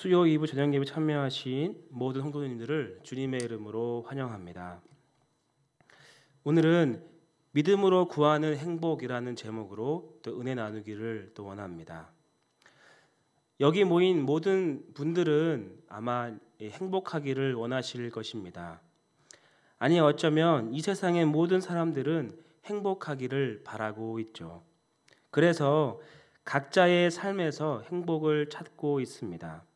수요 2부 저녁 예배 참여하신 모든 성도님들을 주님의 이름으로 환영합니다. 오늘은 믿음으로 구하는 행복이라는 제목으로 또 은혜 나누기를 또 원합니다. 여기 모인 모든 분들은 아마 행복하기를 원하실 것입니다. 아니 어쩌면 이 세상의 모든 사람들은 행복하기를 바라고 있죠. 그래서 각자의 삶에서 행복을 찾고 있습니다.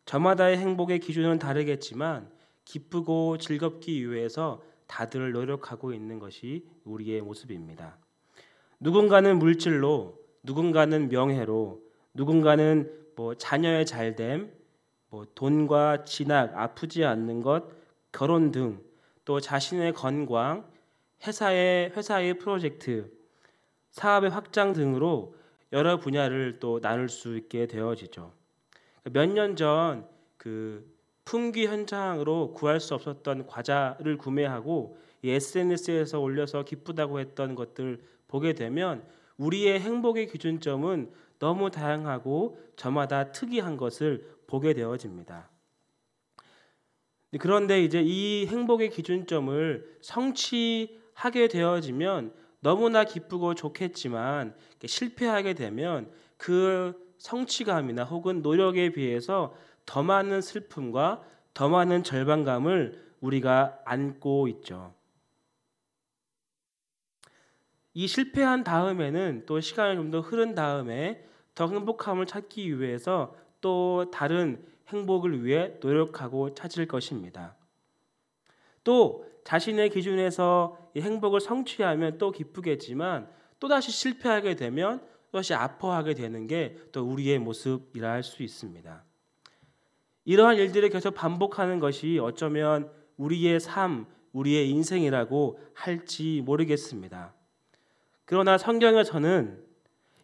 저마다의 행복의 기준은 다르겠지만 기쁘고 즐겁기 위해서 다들 노력하고 있는 것이 우리의 모습입니다. 누군가는 물질로, 누군가는 명예로, 누군가는 자녀의 잘됨, 돈과 진학, 아프지 않는 것, 결혼 등, 또 자신의 건강, 회사의 프로젝트, 사업의 확장 등으로 여러 분야를 또 나눌 수 있게 되어지죠. 몇 년 전 품귀 현장으로 구할 수 없었던 과자를 구매하고 SNS에서 올려서 기쁘다고 했던 것들 보게 되면 우리의 행복의 기준점은 너무 다양하고 저마다 특이한 것을 보게 되어집니다. 그런데 이제 이 행복의 기준점을 성취하게 되어지면 너무나 기쁘고 좋겠지만 실패하게 되면 그 성취감이나 혹은 노력에 비해서 더 많은 슬픔과 더 많은 절망감을 우리가 안고 있죠. 이 실패한 다음에는 또 시간이 좀 더 흐른 다음에 더 행복함을 찾기 위해서 또 다른 행복을 위해 노력하고 찾을 것입니다. 또 자신의 기준에서 이 행복을 성취하면 또 기쁘겠지만 또다시 실패하게 되면 또다시 아파하게 되는 게 또 우리의 모습이라 할 수 있습니다. 이러한 일들을 계속 반복하는 것이 어쩌면 우리의 삶, 우리의 인생이라고 할지 모르겠습니다. 그러나 성경에서는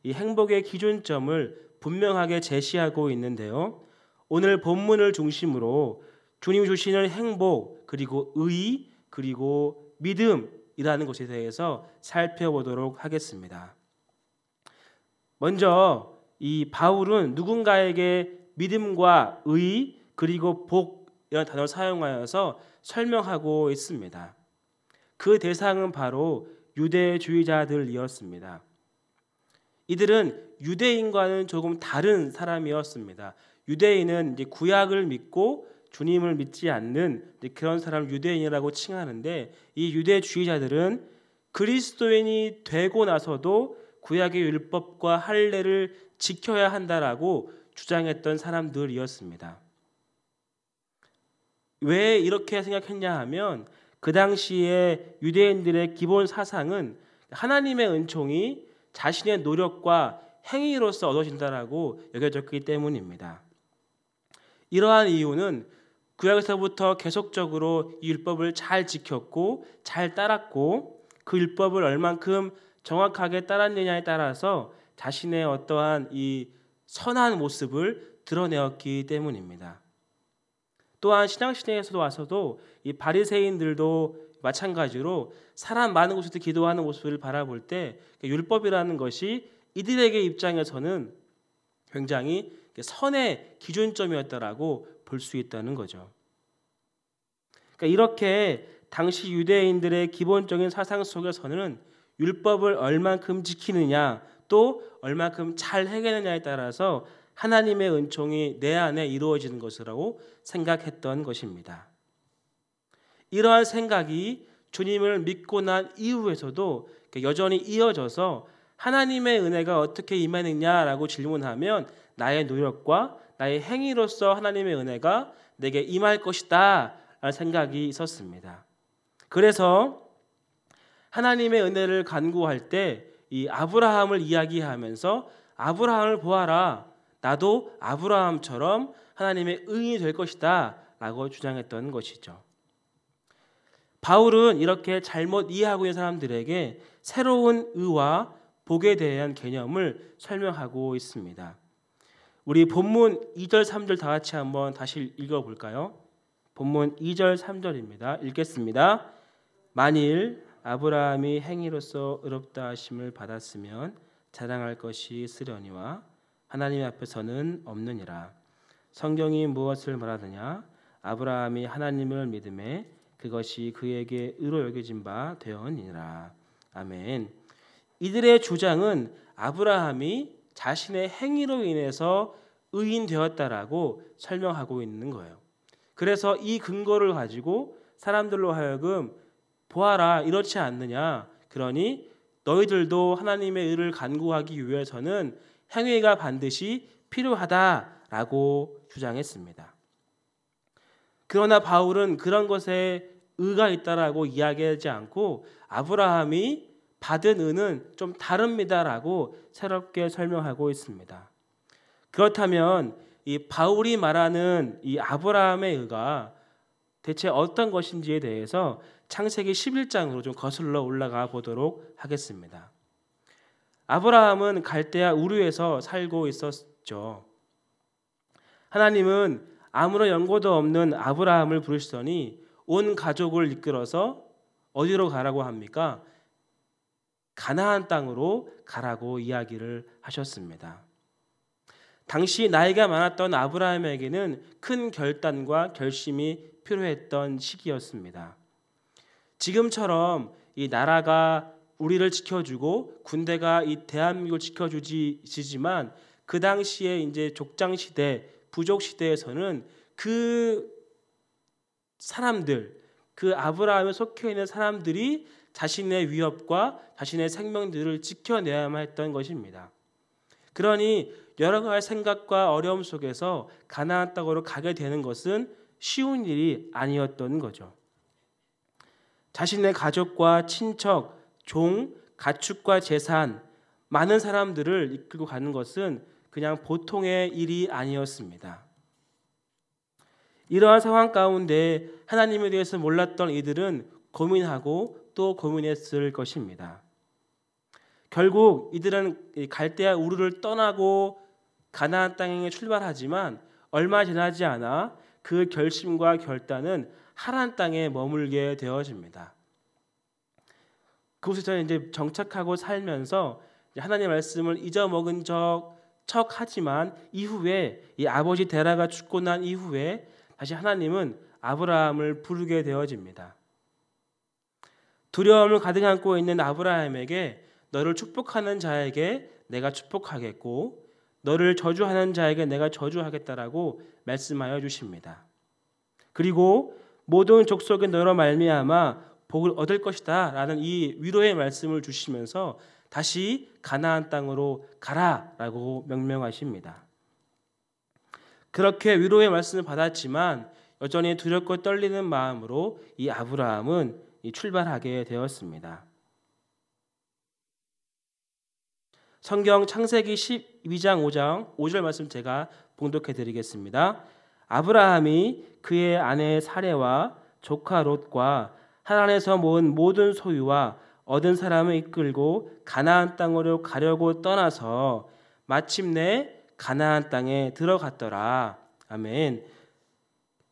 이 행복의 기준점을 분명하게 제시하고 있는데요. 오늘 본문을 중심으로 주님 주시는 행복, 그리고 의, 그리고 믿음이라는 것에 대해서 살펴보도록 하겠습니다. 먼저 이 바울은 누군가에게 믿음과 의, 그리고 복 이런 단어를 사용하여서 설명하고 있습니다. 그 대상은 바로 유대주의자들이었습니다. 이들은 유대인과는 조금 다른 사람이었습니다. 유대인은 이제 구약을 믿고 주님을 믿지 않는 그런 사람 유대인이라고 칭하는데, 이 유대주의자들은 그리스도인이 되고 나서도 구약의 율법과 할례를 지켜야 한다라고 주장했던 사람들이었습니다. 왜 이렇게 생각했냐 하면 그 당시에 유대인들의 기본 사상은 하나님의 은총이 자신의 노력과 행위로서 얻어진다라고 여겨졌기 때문입니다. 이러한 이유는 구약에서부터 계속적으로 이 율법을 잘 지켰고 잘 따랐고 그 율법을 얼만큼 정확하게 따랐느냐에 따라서 자신의 어떠한 이 선한 모습을 드러내었기 때문입니다. 또한 신앙시대에서도 와서도 이 바리새인들도 마찬가지로 사람 많은 곳에서 기도하는 모습을 바라볼 때 율법이라는 것이 이들에게 입장에서는 굉장히 선의 기준점이었다라고 볼 수 있다는 거죠. 그러니까 이렇게 당시 유대인들의 기본적인 사상 속에서는 율법을 얼만큼 지키느냐 또 얼만큼 잘 행하느냐에 따라서 하나님의 은총이 내 안에 이루어지는 것이라고 생각했던 것입니다. 이러한 생각이 주님을 믿고 난 이후에서도 여전히 이어져서 하나님의 은혜가 어떻게 임하느냐라고 질문하면 나의 노력과 나의 행위로서 하나님의 은혜가 내게 임할 것이다 라는 생각이 있었습니다. 그래서 하나님의 은혜를 간구할 때 이 아브라함을 이야기하면서 아브라함을 보아라, 나도 아브라함처럼 하나님의 의인이 될 것이다 라고 주장했던 것이죠. 바울은 이렇게 잘못 이해하고 있는 사람들에게 새로운 의와 복에 대한 개념을 설명하고 있습니다. 우리 본문 2절 3절 다 같이 한번 다시 읽어볼까요? 본문 2절 3절입니다. 읽겠습니다. 만일 아브라함이 행위로서 의롭다 하심을 받았으면 자랑할 것이 있으려니와 하나님 앞에서는 없느니라. 성경이 무엇을 말하느냐? 아브라함이 하나님을 믿음에 그것이 그에게 의로 여겨진 바 되었느니라. 아멘. 이들의 주장은 아브라함이 자신의 행위로 인해서 의인 되었다라고 설명하고 있는 거예요. 그래서 이 근거를 가지고 사람들로 하여금 보아라, 이렇지 않느냐. 그러니 너희들도 하나님의 의를 간구하기 위해서는 행위가 반드시 필요하다라고 주장했습니다. 그러나 바울은 그런 것에 의가 있다라고 이야기하지 않고 아브라함이 받은 의는 좀 다릅니다라고 새롭게 설명하고 있습니다. 그렇다면 이 바울이 말하는 이 아브라함의 의가 대체 어떤 것인지에 대해서 창세기 11장으로 좀 거슬러 올라가 보도록 하겠습니다. 아브라함은 갈대아 우르에서 살고 있었죠. 하나님은 아무런 연고도 없는 아브라함을 부르시더니 온 가족을 이끌어서 어디로 가라고 합니까? 가나안 땅으로 가라고 이야기를 하셨습니다. 당시 나이가 많았던 아브라함에게는 큰 결단과 결심이 필요했던 시기였습니다. 지금처럼 이 나라가 우리를 지켜주고 군대가 이 대한민국을 지켜주지만 그 당시에 이제 족장 시대, 부족 시대에서는 그 사람들, 그 아브라함에 속해 있는 사람들이 자신의 위협과 자신의 생명들을 지켜내야만 했던 것입니다. 그러니 여러 가지 생각과 어려움 속에서 가나안 땅으로 가게 되는 것은 쉬운 일이 아니었던 거죠. 자신의 가족과 친척, 종, 가축과 재산, 많은 사람들을 이끌고 가는 것은 그냥 보통의 일이 아니었습니다. 이러한 상황 가운데 하나님에 대해서 몰랐던 이들은 고민하고 또 고민했을 것입니다. 결국 이들은 갈대아 우르를 떠나고 가나안 땅에 출발하지만 얼마 지나지 않아 그 결심과 결단은 하란 땅에 머물게 되어집니다. 그곳에서 이제 정착하고 살면서 하나님의 말씀을 잊어먹은 척하지만 이후에 이 아버지 데라가 죽고 난 이후에 다시 하나님은 아브라함을 부르게 되어집니다. 두려움을 가득 안고 있는 아브라함에게 너를 축복하는 자에게 내가 축복하겠고 너를 저주하는 자에게 내가 저주하겠다라고 말씀하여 주십니다. 그리고 모든 족속의 너로 말미암아 복을 얻을 것이다 라는 이 위로의 말씀을 주시면서 다시 가나안 땅으로 가라라고 명령하십니다. 그렇게 위로의 말씀을 받았지만 여전히 두렵고 떨리는 마음으로 이 아브라함은 출발하게 되었습니다. 성경 창세기 12장 5절 말씀 제가 봉독해 드리겠습니다. 아브라함이 그의 아내 사레와 조카 롯과 하란에서 모은 모든 소유와 얻은 사람을 이끌고 가나안 땅으로 가려고 떠나서 마침내 가나안 땅에 들어갔더라. 아멘.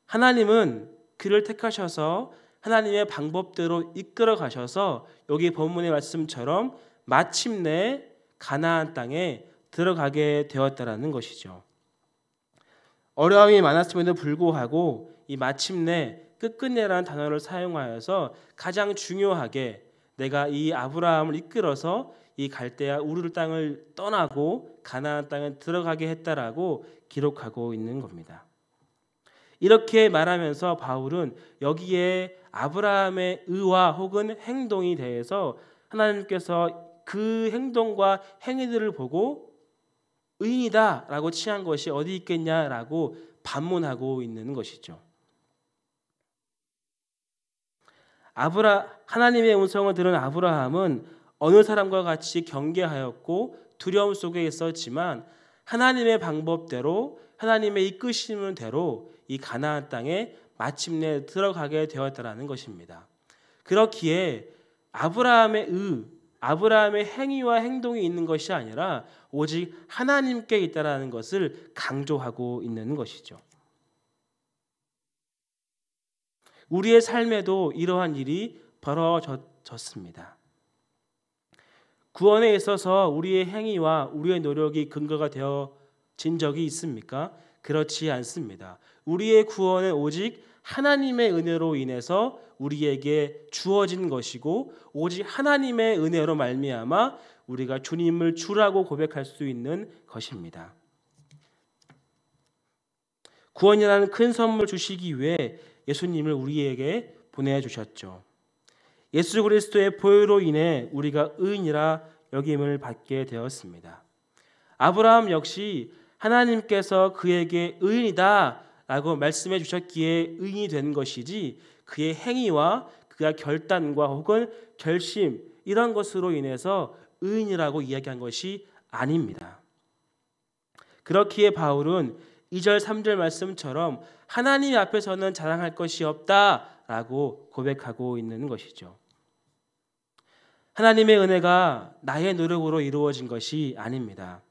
하나님은 그를 택하셔서 하나님의 방법대로 이끌어 가셔서 여기 본문의 말씀처럼 마침내 가나안 땅에 들어가게 되었다라는 것이죠. 어려움이 많았음에도 불구하고 이 마침내 끝끝내라는 단어를 사용하여서 가장 중요하게 내가 이 아브라함을 이끌어서 이 갈대아 우르 땅을 떠나고 가나안 땅에 들어가게 했다라고 기록하고 있는 겁니다. 이렇게 말하면서 바울은 여기에 아브라함의 의와 혹은 행동에 대해서 하나님께서 그 행동과 행위들을 보고 의인이다라고 칭한 것이 어디 있겠냐라고 반문하고 있는 것이죠. 하나님의 음성을 들은 아브라함은 어느 사람과 같이 경계하였고 두려움 속에 있었지만 하나님의 방법대로 하나님의 이끄시는 대로 이 가나안 땅에 마침내 들어가게 되었다라는 것입니다. 그렇기에 아브라함의 행위와 행동이 있는 것이 아니라 오직 하나님께 있다라는 것을 강조하고 있는 것이죠. 우리의 삶에도 이러한 일이 벌어졌습니다. 구원에 있어서 우리의 행위와 우리의 노력이 근거가 되어진 적이 있습니까? 그렇지 않습니다. 우리의 구원은 오직 하나님의 은혜로 인해서 우리에게 주어진 것이고 오직 하나님의 은혜로 말미암아 우리가 주님을 주라고 고백할 수 있는 것입니다. 구원이라는 큰 선물 주시기 위해 예수님을 우리에게 보내주셨죠. 예수 그리스도의 보혈로 인해 우리가 의인이라 여김을 받게 되었습니다. 아브라함 역시 하나님께서 그에게 의인이다 라고 말씀해 주셨기에 의인이 된 것이지 그의 행위와 그의 결단과 혹은 결심 이런 것으로 인해서 의인이라고 이야기한 것이 아닙니다. 그렇기에 바울은 2절 3절 말씀처럼 하나님 앞에서는 자랑할 것이 없다라고 고백하고 있는 것이죠. 하나님의 은혜가 나의 노력으로 이루어진 것이 아닙니다.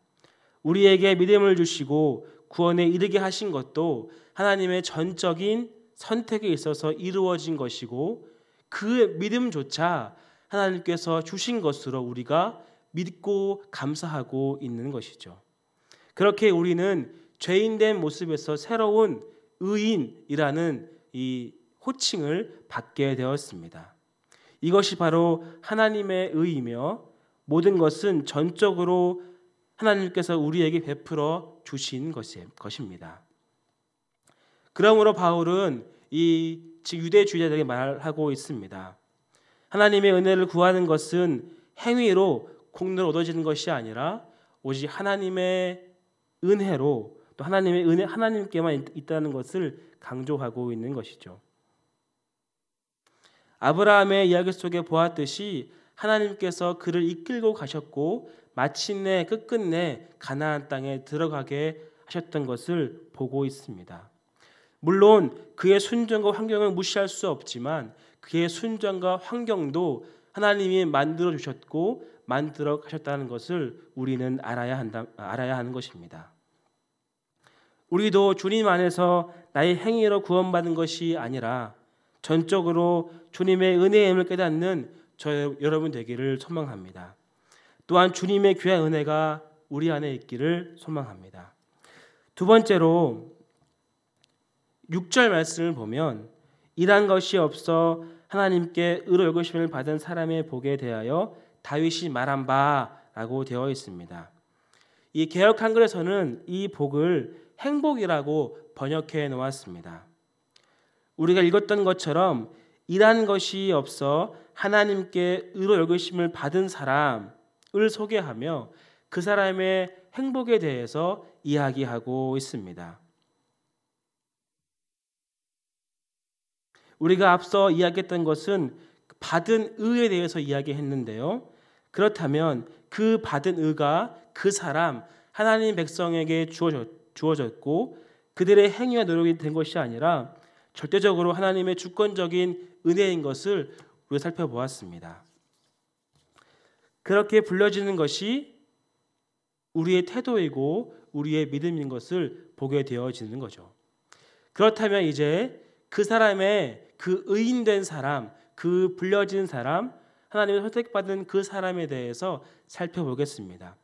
우리에게 믿음을 주시고 구원에 이르게 하신 것도 하나님의 전적인 선택에 있어서 이루어진 것이고 그 믿음조차 하나님께서 주신 것으로 우리가 믿고 감사하고 있는 것이죠. 그렇게 우리는 죄인된 모습에서 새로운 의인이라는 이 호칭을 받게 되었습니다. 이것이 바로 하나님의 의이며 모든 것은 전적으로 하나님께서 우리에게 베풀어 주신 것입니다. 그러므로 바울은 이 유대주의자들에게 말하고 있습니다. 하나님의 은혜를 구하는 것은 행위로 공로를 얻어지는 것이 아니라 오직 하나님의 은혜로 또 하나님의 은혜 하나님께만 있다는 것을 강조하고 있는 것이죠. 아브라함의 이야기 속에 보았듯이 하나님께서 그를 이끌고 가셨고 마침내 끝끝내 가나안 땅에 들어가게 하셨던 것을 보고 있습니다. 물론 그의 순종과 환경을 무시할 수 없지만 그의 순종과 환경도 하나님이 만들어 주셨고 만들어 가셨다는 것을 우리는 알아야 하는 것입니다. 우리도 주님 안에서 나의 행위로 구원받은 것이 아니라 전적으로 주님의 은혜임을 깨닫는 여러분 되기를 소망합니다. 또한 주님의 귀한 은혜가 우리 안에 있기를 소망합니다. 두 번째로 6절 말씀을 보면 일한 것이 없어 하나님께 의로 여기심을 받은 사람의 복에 대하여 다윗이 말한 바라고 되어 있습니다. 이 개역 한글에서는 이 복을 행복이라고 번역해 놓았습니다. 우리가 읽었던 것처럼 일한 것이 없어 하나님께 의로 여기심을 받은 사람을 소개하며 그 사람의 행복에 대해서 이야기하고 있습니다. 우리가 앞서 이야기했던 것은 받은 의에 대해서 이야기했는데요. 그렇다면 그 받은 의가 그 사람 하나님 백성에게 주어졌고 그들의 행위와 노력이 된 것이 아니라 절대적으로 하나님의 주권적인 은혜인 것을 우리가 살펴보았습니다. 그렇게 불려지는 것이 우리의 태도이고 우리의 믿음인 것을 보게 되어지는 거죠. 그렇다면 이제 그 사람의 그 의인된 사람, 그 불려진 사람, 하나님의 선택받은 그 사람에 대해서 살펴보겠습니다.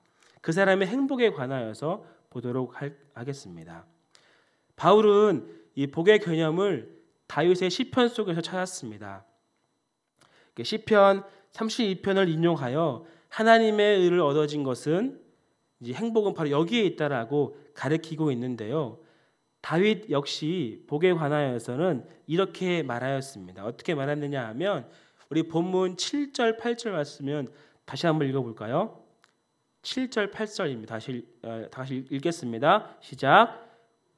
그 사람의 행복에 관하여서 보도록 하겠습니다. 바울은 이 복의 개념을 다윗의 시편 속에서 찾았습니다. 시편 32편을 인용하여 하나님의 의를 얻어진 것은 이제 행복은 바로 여기에 있다라고 가르치고 있는데요. 다윗 역시 복에 관하여서는 이렇게 말하였습니다. 어떻게 말했느냐 하면 우리 본문 7절 8절 말씀은 다시 한번 읽어볼까요? 7절 8절입니다. 다시 읽겠습니다. 시작.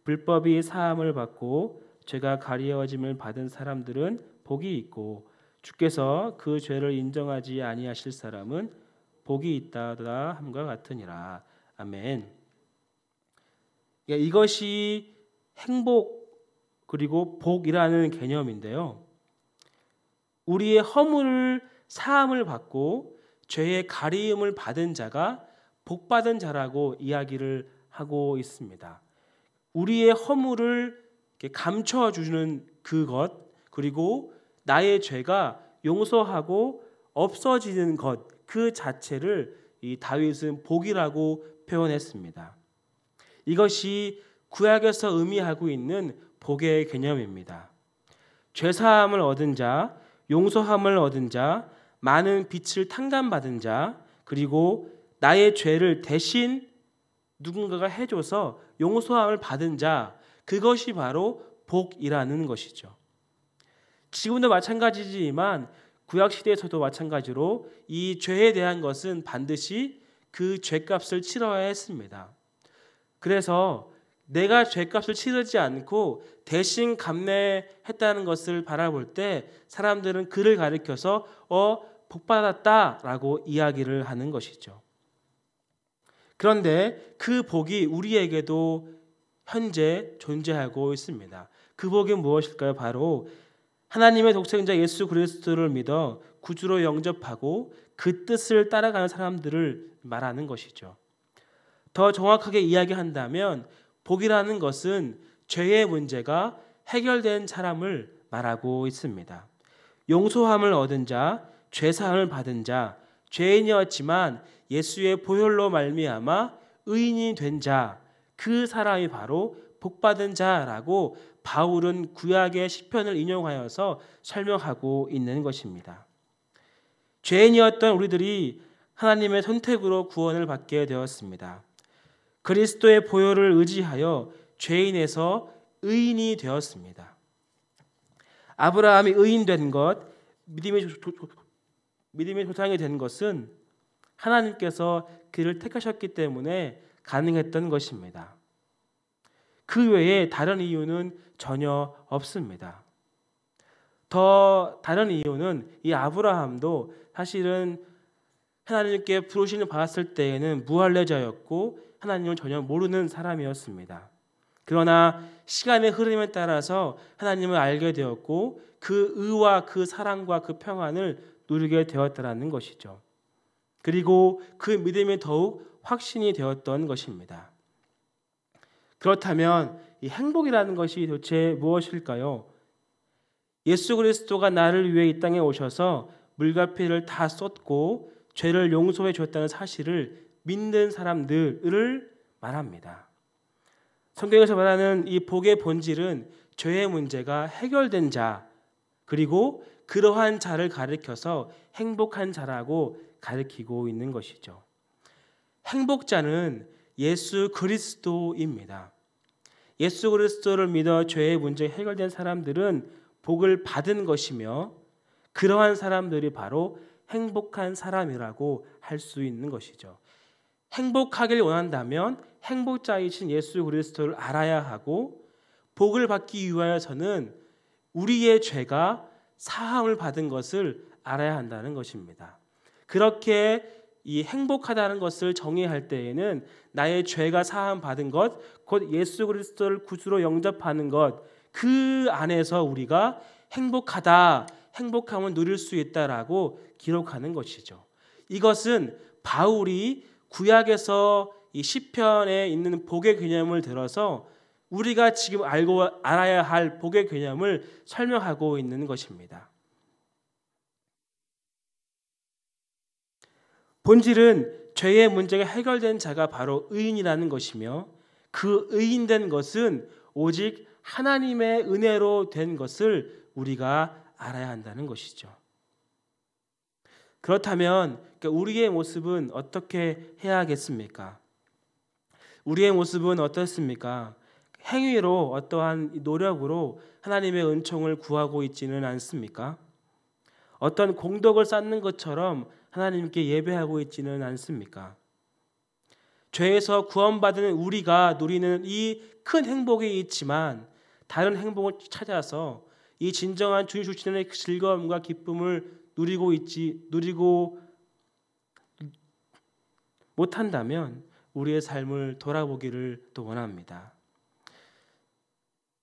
불법이 사함을 받고 죄가 가리워짐을 받은 사람들은 복이 있고 주께서 그 죄를 인정하지 아니하실 사람은 복이 있다더라 함과 같으니라. 아멘. 이것이 행복 그리고 복이라는 개념인데요. 우리의 허물을 사함을 받고 죄의 가리움을 받은 자가 복받은 자라고 이야기를 하고 있습니다. 우리의 허물을 감춰주는 그것 그리고 나의 죄가 용서하고 없어지는 것 그 자체를 이 다윗은 복이라고 표현했습니다. 이것이 구약에서 의미하고 있는 복의 개념입니다. 죄사함을 얻은 자, 용서함을 얻은 자, 많은 빛을 탕감받은 자, 그리고 나의 죄를 대신 누군가가 해줘서 용서함을 받은 자, 그것이 바로 복이라는 것이죠. 지금도 마찬가지지만 구약시대에서도 마찬가지로 이 죄에 대한 것은 반드시 그 죄값을 치러야 했습니다. 그래서 내가 죄값을 치르지 않고 대신 감내했다는 것을 바라볼 때 사람들은 그를 가리켜서 복받았다라고 이야기를 하는 것이죠. 그런데 그 복이 우리에게도 현재 존재하고 있습니다. 그 복이 무엇일까요? 바로 하나님의 독생자 예수 그리스도를 믿어 구주로 영접하고 그 뜻을 따라가는 사람들을 말하는 것이죠. 더 정확하게 이야기한다면 복이라는 것은 죄의 문제가 해결된 사람을 말하고 있습니다. 용서함을 얻은 자, 죄사함을 받은 자, 죄인이었지만 예수의 보혈로 말미암아 의인이 된 자, 그 사람이 바로 복받은 자라고 바울은 구약의 시편을 인용하여서 설명하고 있는 것입니다. 죄인이었던 우리들이 하나님의 선택으로 구원을 받게 되었습니다. 그리스도의 보혈을 의지하여 죄인에서 의인이 되었습니다. 아브라함이 의인된 것, 믿음의 조상이 된 것은 하나님께서 그를 택하셨기 때문에 가능했던 것입니다. 그 외에 다른 이유는 전혀 없습니다. 더 다른 이유는 이 아브라함도 사실은 하나님께 부르심을 받았을 때에는 무할례자였고 하나님을 전혀 모르는 사람이었습니다. 그러나 시간의 흐름에 따라서 하나님을 알게 되었고 그 의와 그 사랑과 그 평안을 누리게 되었다는 것이죠. 그리고 그 믿음이 더욱 확신이 되었던 것입니다. 그렇다면 이 행복이라는 것이 도대체 무엇일까요? 예수 그리스도가 나를 위해 이 땅에 오셔서 물과 피를 다 쏟고 죄를 용서해 주었다는 사실을 믿는 사람들을 말합니다. 성경에서 말하는 이 복의 본질은 죄의 문제가 해결된 자, 그리고 그러한 자를 가리켜서 행복한 자라고 가리키고 있는 것이죠. 행복자는 예수 그리스도입니다. 예수 그리스도를 믿어 죄의 문제가 해결된 사람들은 복을 받은 것이며 그러한 사람들이 바로 행복한 사람이라고 할 수 있는 것이죠. 행복하길 원한다면 행복자이신 예수 그리스도를 알아야 하고 복을 받기 위하여서는 우리의 죄가 사함을 받은 것을 알아야 한다는 것입니다. 그렇게 이 행복하다는 것을 정의할 때에는 나의 죄가 사함 받은 것, 곧 예수 그리스도를 구주로 영접하는 것, 그 안에서 우리가 행복하다, 행복함을 누릴 수 있다라고 기록하는 것이죠. 이것은 바울이 구약에서 이 시편에 있는 복의 개념을 들어서 우리가 지금 알아야 할 복의 개념을 설명하고 있는 것입니다. 본질은 죄의 문제가 해결된 자가 바로 의인이라는 것이며 그 의인된 것은 오직 하나님의 은혜로 된 것을 우리가 알아야 한다는 것이죠. 그렇다면 우리의 모습은 어떻게 해야겠습니까? 우리의 모습은 어떻습니까? 행위로 어떠한 노력으로 하나님의 은총을 구하고 있지는 않습니까? 어떤 공덕을 쌓는 것처럼 하나님께 예배하고 있지는 않습니까? 죄에서 구원받은 우리가 누리는 이 큰 행복이 있지만 다른 행복을 찾아서 이 진정한 주님 주시는 즐거움과 기쁨을 누리고 못한다면 우리의 삶을 돌아보기를 또 원합니다.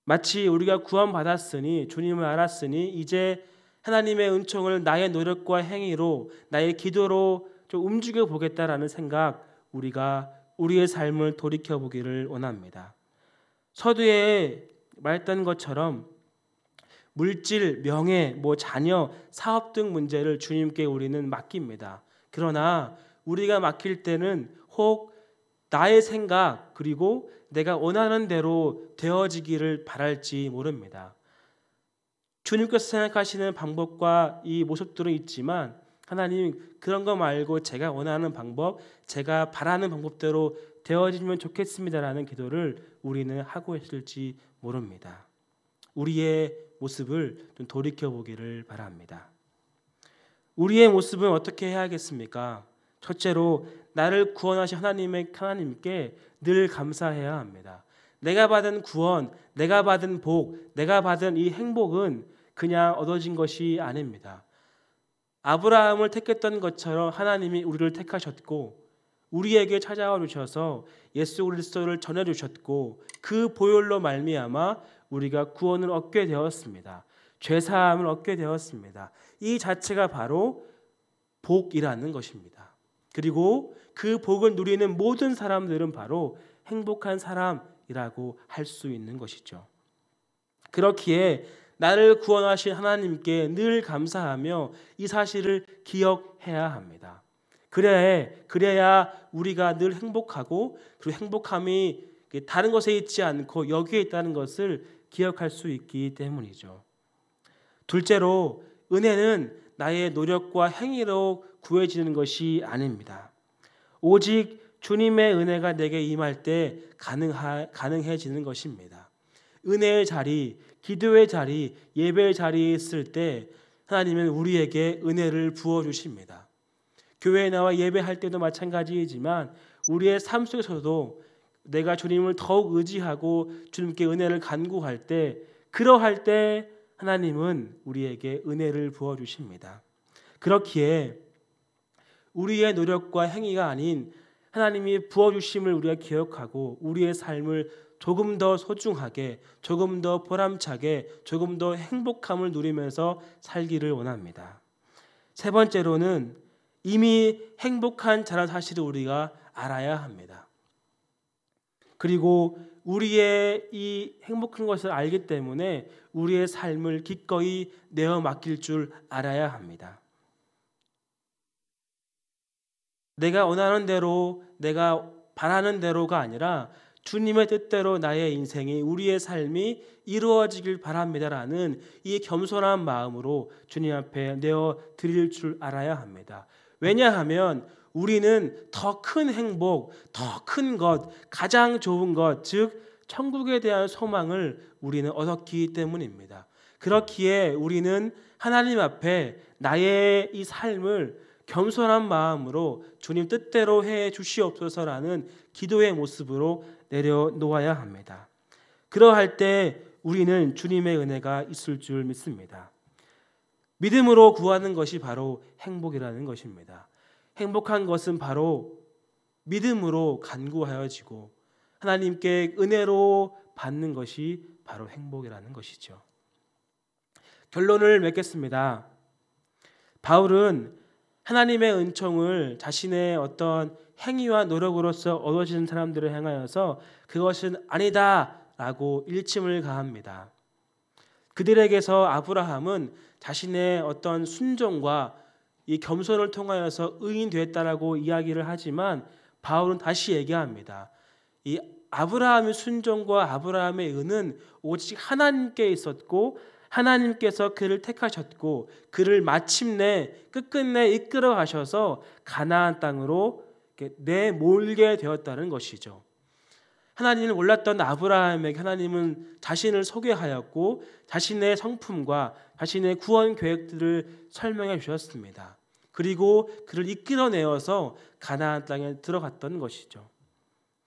마치 우리가 구원받았으니 주님을 알았으니 이제 하나님의 은총을 나의 노력과 행위로 나의 기도로 좀 움직여 보겠다라는 생각 우리가 우리의 삶을 돌이켜보기를 원합니다. 서두에 말했던 것처럼 물질, 명예, 자녀, 사업 등 문제를 주님께 우리는 맡깁니다. 그러나 우리가 맡길 때는 혹 나의 생각 그리고 내가 원하는 대로 되어지기를 바랄지 모릅니다. 주님께서 생각하시는 방법과 이 모습들은 있지만 하나님 그런 거 말고 제가 원하는 방법, 제가 바라는 방법대로 되어지면 좋겠습니다라는 기도를 우리는 하고 있을지 모릅니다. 우리의 모습을 좀 돌이켜보기를 바랍니다. 우리의 모습은 어떻게 해야겠습니까? 첫째로 나를 구원하신 하나님께 늘 감사해야 합니다. 내가 받은 구원, 내가 받은 복, 내가 받은 이 행복은 그냥 얻어진 것이 아닙니다. 아브라함을 택했던 것처럼 하나님이 우리를 택하셨고 우리에게 찾아와 주셔서 예수 그리스도를 전해 주셨고 그 보혈로 말미암아 우리가 구원을 얻게 되었습니다. 죄 사함을 얻게 되었습니다. 이 자체가 바로 복이라는 것입니다. 그리고 그 복을 누리는 모든 사람들은 바로 행복한 사람이라고 할 수 있는 것이죠. 그렇기에 나를 구원하신 하나님께 늘 감사하며 이 사실을 기억해야 합니다. 그래야 우리가 늘 행복하고 그리고 행복함이 다른 것에 있지 않고 여기에 있다는 것을 기억할 수 있기 때문이죠. 둘째로 은혜는 나의 노력과 행위로 구해지는 것이 아닙니다. 오직 주님의 은혜가 내게 임할 때 가능해지는 것입니다. 은혜의 자리, 기도의 자리, 예배의 자리에 있을 때 하나님은 우리에게 은혜를 부어주십니다. 교회에 나와 예배할 때도 마찬가지이지만 우리의 삶 속에서도 내가 주님을 더욱 의지하고 주님께 은혜를 간구할 때 그러할 때 하나님은 우리에게 은혜를 부어주십니다. 그렇기에 우리의 노력과 행위가 아닌 하나님이 부어주심을 우리가 기억하고 우리의 삶을 조금 더 소중하게, 조금 더 보람차게, 조금 더 행복함을 누리면서 살기를 원합니다. 세 번째로는 이미 행복한 자라는 사실을 우리가 알아야 합니다. 그리고 우리의 이 행복한 것을 알기 때문에 우리의 삶을 기꺼이 내어 맡길 줄 알아야 합니다. 내가 원하는 대로, 내가 바라는 대로가 아니라 주님의 뜻대로 나의 인생이, 우리의 삶이 이루어지길 바랍니다라는 이 겸손한 마음으로 주님 앞에 내어 드릴 줄 알아야 합니다. 왜냐하면 우리는 더 큰 행복, 더 큰 것, 가장 좋은 것, 즉 천국에 대한 소망을 우리는 얻었기 때문입니다. 그렇기에 우리는 하나님 앞에 나의 이 삶을 겸손한 마음으로 주님 뜻대로 해 주시옵소서라는 기도의 모습으로 내려놓아야 합니다. 그러할 때 우리는 주님의 은혜가 있을 줄 믿습니다. 믿음으로 구하는 것이 바로 행복이라는 것입니다. 행복한 것은 바로 믿음으로 간구하여지고 하나님께 은혜로 받는 것이 바로 행복이라는 것이죠. 결론을 맺겠습니다. 바울은 하나님의 은총을 자신의 어떤 행위와 노력으로서 얻어지는 사람들을 향하여서 그것은 아니다라고 일침을 가합니다. 그들에게서 아브라함은 자신의 어떤 순종과 이 겸손을 통하여서 의인 되었다라고 이야기를 하지만 바울은 다시 얘기합니다. 이 아브라함의 순종과 아브라함의 의는 오직 하나님께 있었고 하나님께서 그를 택하셨고 그를 마침내 끝끝내 이끌어 가셔서 가나안 땅으로 내몰게 되었다는 것이죠. 하나님을 몰랐던 아브라함에게 하나님은 자신을 소개하였고 자신의 성품과 자신의 구원 계획들을 설명해 주셨습니다. 그리고 그를 이끌어내어서 가나안 땅에 들어갔던 것이죠.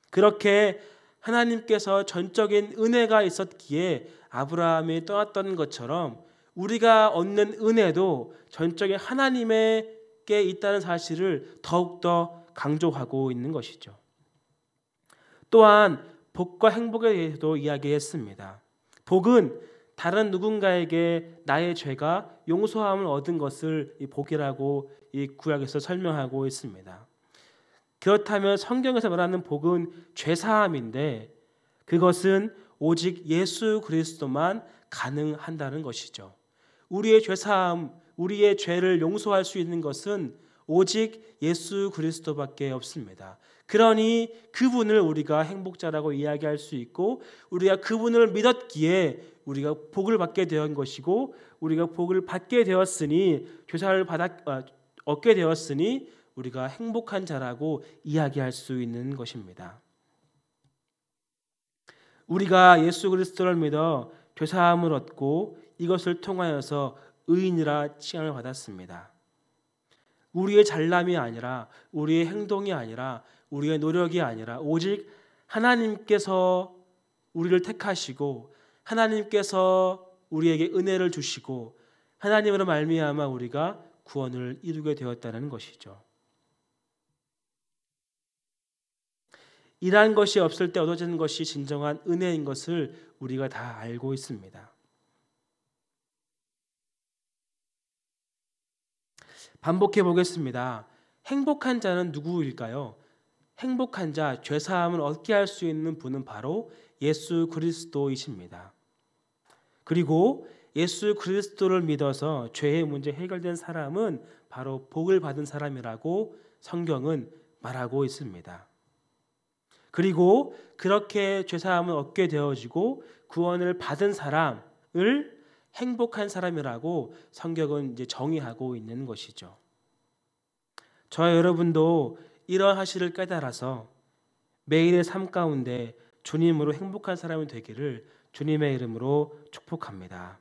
그렇게 하나님께서 전적인 은혜가 있었기에 아브라함이 떠났던 것처럼 우리가 얻는 은혜도 전적인 하나님께 있다는 사실을 더욱더 강조하고 있는 것이죠. 또한 복과 행복에 대해서도 이야기했습니다. 복은 다른 누군가에게 나의 죄가 용서함을 얻은 것을 이 복이라고 이 구약에서 설명하고 있습니다. 그렇다면 성경에서 말하는 복은 죄사함인데 그것은 오직 예수 그리스도만 가능한다는 것이죠. 우리의 죄사함, 우리의 죄를 용서할 수 있는 것은 오직 예수 그리스도밖에 없습니다. 그러니 그분을 우리가 행복자라고 이야기할 수 있고, 우리가 그분을 믿었기에 우리가 복을 받게 된 것이고, 우리가 복을 받게 되었으니, 교사를 얻게 되었으니 우리가 행복한 자라고 이야기할 수 있는 것입니다. 우리가 예수 그리스도를 믿어 교사함을 얻고 이것을 통하여서 의인이라 칭함을 받았습니다. 우리의 잘남이 아니라, 우리의 행동이 아니라, 우리의 노력이 아니라 오직 하나님께서 우리를 택하시고 하나님께서 우리에게 은혜를 주시고 하나님으로 말미암아 우리가 구원을 이루게 되었다는 것이죠. 이러한 것이 없을 때 얻어지는 것이 진정한 은혜인 것을 우리가 다 알고 있습니다. 반복해 보겠습니다. 행복한 자는 누구일까요? 행복한 자, 죄사함을 얻게 할 수 있는 분은 바로 예수 그리스도이십니다. 그리고 예수 그리스도를 믿어서 죄의 문제 해결된 사람은 바로 복을 받은 사람이라고 성경은 말하고 있습니다. 그리고 그렇게 죄사함을 얻게 되어지고 구원을 받은 사람을 행복한 사람이라고 성경은 이제 정의하고 있는 것이죠. 저와 여러분도 이러한 사실을 깨달아서 매일의 삶 가운데 주님으로 행복한 사람이 되기를 주님의 이름으로 축복합니다.